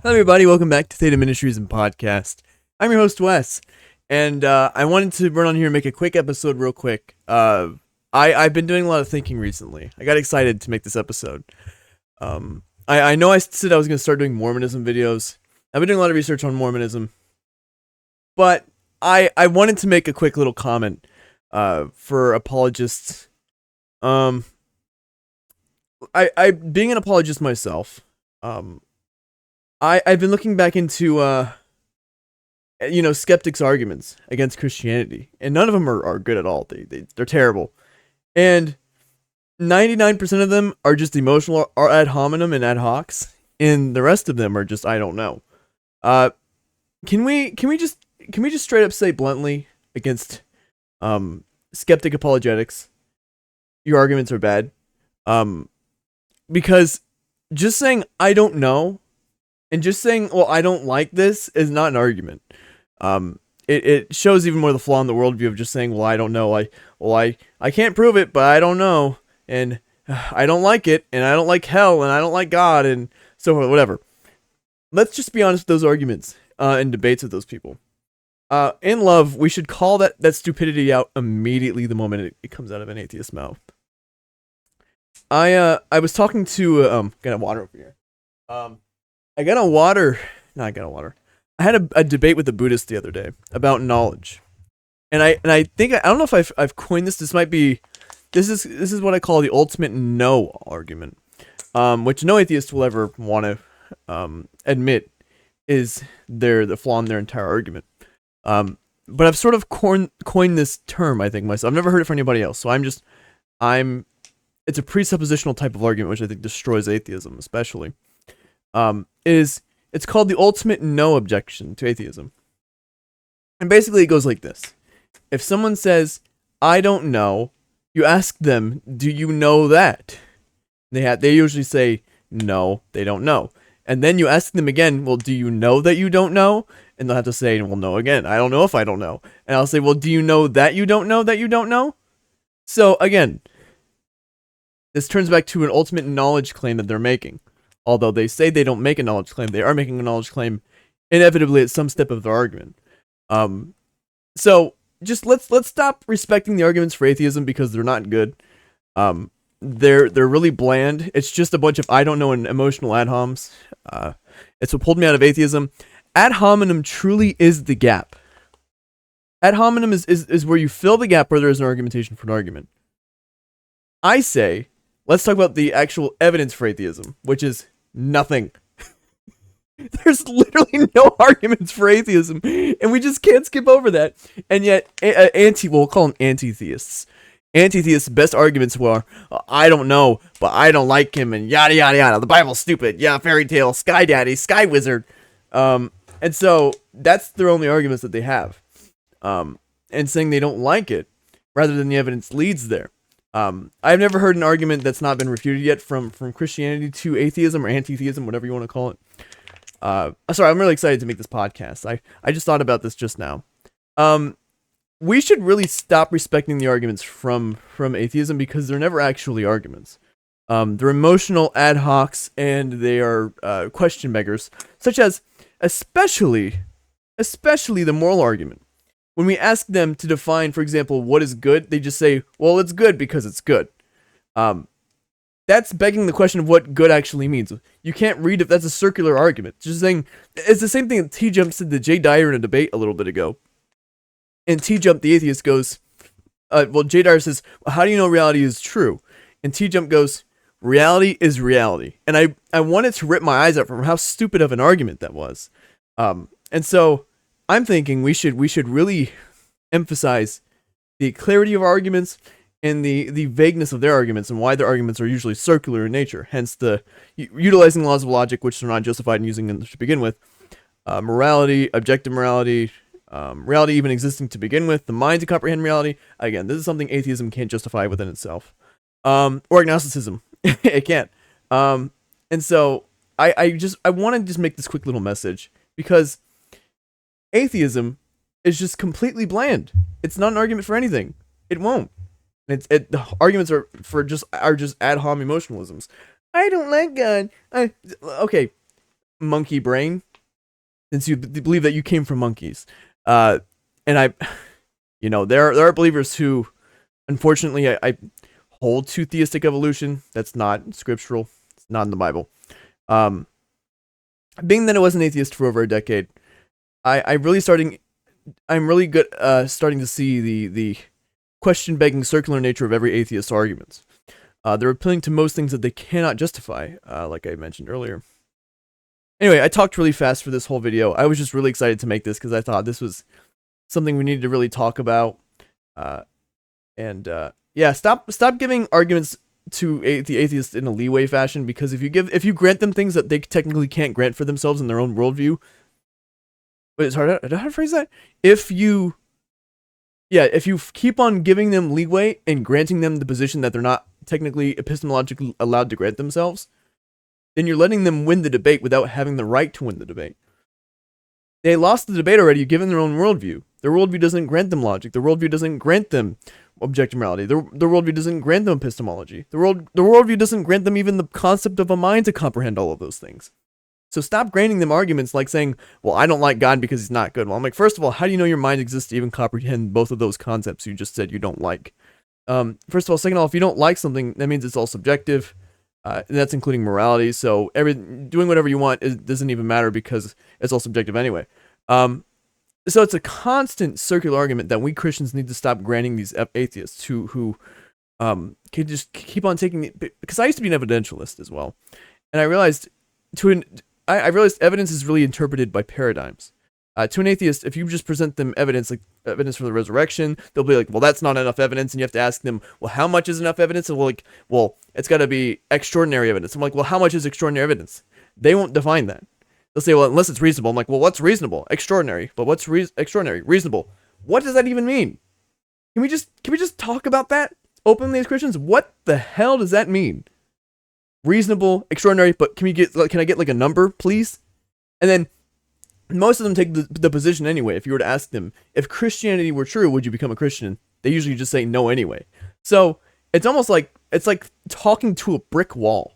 Hello, everybody. Welcome back to Theta Ministries and Podcast. I'm your host, Wes, and I wanted to run on here and make a quick episode real quick. I've been doing a lot of thinking recently. I got excited to make this episode. I know I said I was going to start doing Mormonism videos. I've been doing a lot of research on Mormonism, but I wanted to make a quick little comment for apologists. I being an apologist myself, I've been looking back into skeptics' arguments against Christianity, and none of them are good at all. They're terrible, and 99% of them are just emotional, are ad hominem and ad hocs, and the rest of them are just I don't know. Can we just straight up say bluntly against skeptic apologetics, your arguments are bad, because just saying I don't know and just saying, well, I don't like this is not an argument. It shows even more the flaw in the worldview of just saying, well, I don't know. I can't prove it, but I don't know. And I don't like it. And I don't like hell. And I don't like God. And so forth, whatever. Let's just be honest with those arguments and debates with those people. In love, we should call that stupidity out immediately the moment it comes out of an atheist's mouth. I was talking to, got a water over here. I got a water. I had a debate with a Buddhist the other day about knowledge, and I think I don't know if I've coined this. This is what I call the ultimate no argument, which no atheist will ever want to admit is the flaw in their entire argument. But I've sort of coined this term, I think, myself. I've never heard it from anybody else, so it's a presuppositional type of argument, which I think destroys atheism, especially. It's called the ultimate no objection to atheism. And basically it goes like this. If someone says, I don't know, you ask them, do you know that? They usually say, no, they don't know. And then you ask them again, well, do you know that you don't know? And they'll have to say, well, no, again, I don't know if I don't know. And I'll say, well, do you know that you don't know that you don't know? So again, this turns back to an ultimate knowledge claim that they're making. Although they say they don't make a knowledge claim, they are making a knowledge claim inevitably at some step of their argument. So just let's stop respecting the arguments for atheism because they're not good. They're really bland. It's just a bunch of I don't know and emotional ad homs. It's what pulled me out of atheism. Ad hominem truly is the gap. Ad hominem is where you fill the gap where there is an argumentation for an argument. I say, let's talk about the actual evidence for atheism, which is nothing. There's literally no arguments for atheism, and we just can't skip over that. And yet, we'll call them anti-theists. Anti-theists' best arguments were, I don't know, but I don't like him, and yada yada yada. The Bible's stupid. Yeah, fairy tale, sky daddy, sky wizard. And so that's their only arguments that they have. And saying they don't like it, rather than the evidence leads there. I've never heard an argument that's not been refuted yet from Christianity to atheism or anti-theism, whatever you want to call it. Sorry, I'm really excited to make this podcast. I just thought about this just now. We should really stop respecting the arguments from atheism because they're never actually arguments. They're emotional ad hocs and they are question beggars, such as especially the moral argument. When we ask them to define, for example, what is good, they just say, well, it's good because it's good. That's begging the question of what good actually means. You can't read it. That's a circular argument. Just saying, it's the same thing that T-Jump said to Jay Dyer in a debate a little bit ago. And T-Jump, the atheist, goes, Jay Dyer says, well, how do you know reality is true? And T-Jump goes, reality is reality. And I wanted to rip my eyes out from how stupid of an argument that was. And so I'm thinking we should really emphasize the clarity of our arguments and the vagueness of their arguments and why their arguments are usually circular in nature. Hence the utilizing laws of logic, which they're not justified in using them to begin with. Morality, objective morality, reality even existing to begin with, the mind to comprehend reality. Again, this is something atheism can't justify within itself. Or agnosticism. It can't. And so I want to just make this quick little message because atheism is just completely bland. It's not an argument for anything. It won't. The arguments are just ad hom emotionalisms. I don't like God. Okay, monkey brain, since you believe that you came from monkeys. And there are believers who, unfortunately, I hold to theistic evolution. That's not scriptural. It's not in the Bible. Being that I was an atheist for over a decade, I'm really good starting to see the question begging circular nature of every atheist arguments. They're appealing to most things that they cannot justify, like I mentioned earlier. Anyway, I talked really fast for this whole video. I was just really excited to make this because I thought this was something we needed to really talk about. Yeah, stop giving arguments to the atheists in a leeway fashion, because if you grant them things that they technically can't grant for themselves in their own worldview, but it's hard to phrase that. If you keep on giving them leeway and granting them the position that they're not technically epistemologically allowed to grant themselves, then you're letting them win the debate without having the right to win the debate. They lost the debate already, given their own worldview. Their worldview doesn't grant them logic. Their worldview doesn't grant them objective morality. Their worldview doesn't grant them epistemology. Their worldview doesn't grant them even the concept of a mind to comprehend all of those things. So stop granting them arguments like saying, well, I don't like God because he's not good. Well, I'm like, first of all, how do you know your mind exists to even comprehend both of those concepts you just said you don't like? First of all, second of all, if you don't like something, that means it's all subjective. And that's including morality. So doing whatever you want doesn't even matter because it's all subjective anyway. So it's a constant circular argument that we Christians need to stop granting these atheists who can just keep on taking it. Because I used to be an evidentialist as well, and I realized evidence is really interpreted by paradigms. To an atheist, if you just present them evidence, like evidence for the resurrection, they'll be like, well, that's not enough evidence. And you have to ask them, well, how much is enough evidence? And well, it's got to be extraordinary evidence. I'm like, well, how much is extraordinary evidence? They won't define that. They'll say, well, unless it's reasonable. I'm like, well, what's reasonable? Extraordinary. But what's extraordinary? Reasonable. What does that even mean? Can we just talk about that openly as Christians? What the hell does that mean? Reasonable, extraordinary, but can I get like a number, please? And then most of them take the position anyway. If you were to ask them, if Christianity were true, would you become a Christian? They usually just say no anyway. So it's almost like talking to a brick wall.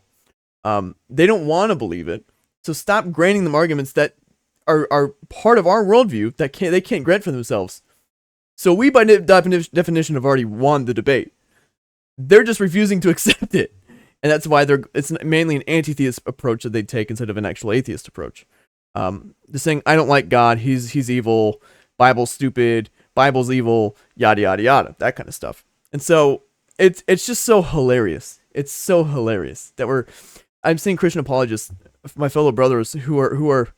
They don't want to believe it. So stop granting them arguments that are part of our worldview that they can't grant for themselves. So we, by definition, have already won the debate. They're just refusing to accept it. And that's why it's mainly an anti-theist approach that they take instead of an actual atheist approach. They're saying, I don't like God, he's evil, Bible's stupid, Bible's evil, yada, yada, yada, that kind of stuff. And so it's just so hilarious. It's so hilarious that I'm seeing Christian apologists, my fellow brothers, who are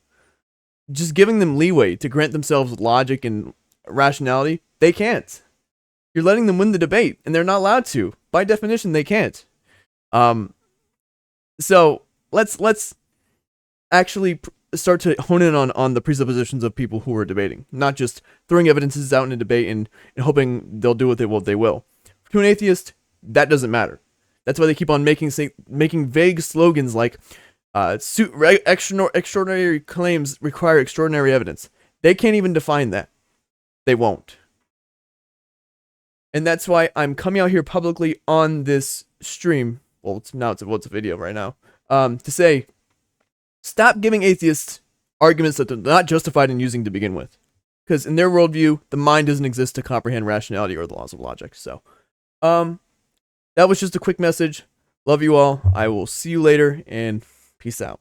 just giving them leeway to grant themselves logic and rationality. They can't. You're letting them win the debate, and they're not allowed to. By definition, they can't. So let's actually start to hone in on the presuppositions of people who are debating, not just throwing evidences out in a debate and hoping they'll do what they will. To an atheist, that doesn't matter. That's why they keep on making vague slogans like extraordinary claims require extraordinary evidence. They can't even define that. They won't. And that's why I'm coming out here publicly on this stream. Well, it's a video right now. To say, stop giving atheists arguments that they're not justified in using to begin with. Because in their worldview, the mind doesn't exist to comprehend rationality or the laws of logic. So, that was just a quick message. Love you all. I will see you later, and peace out.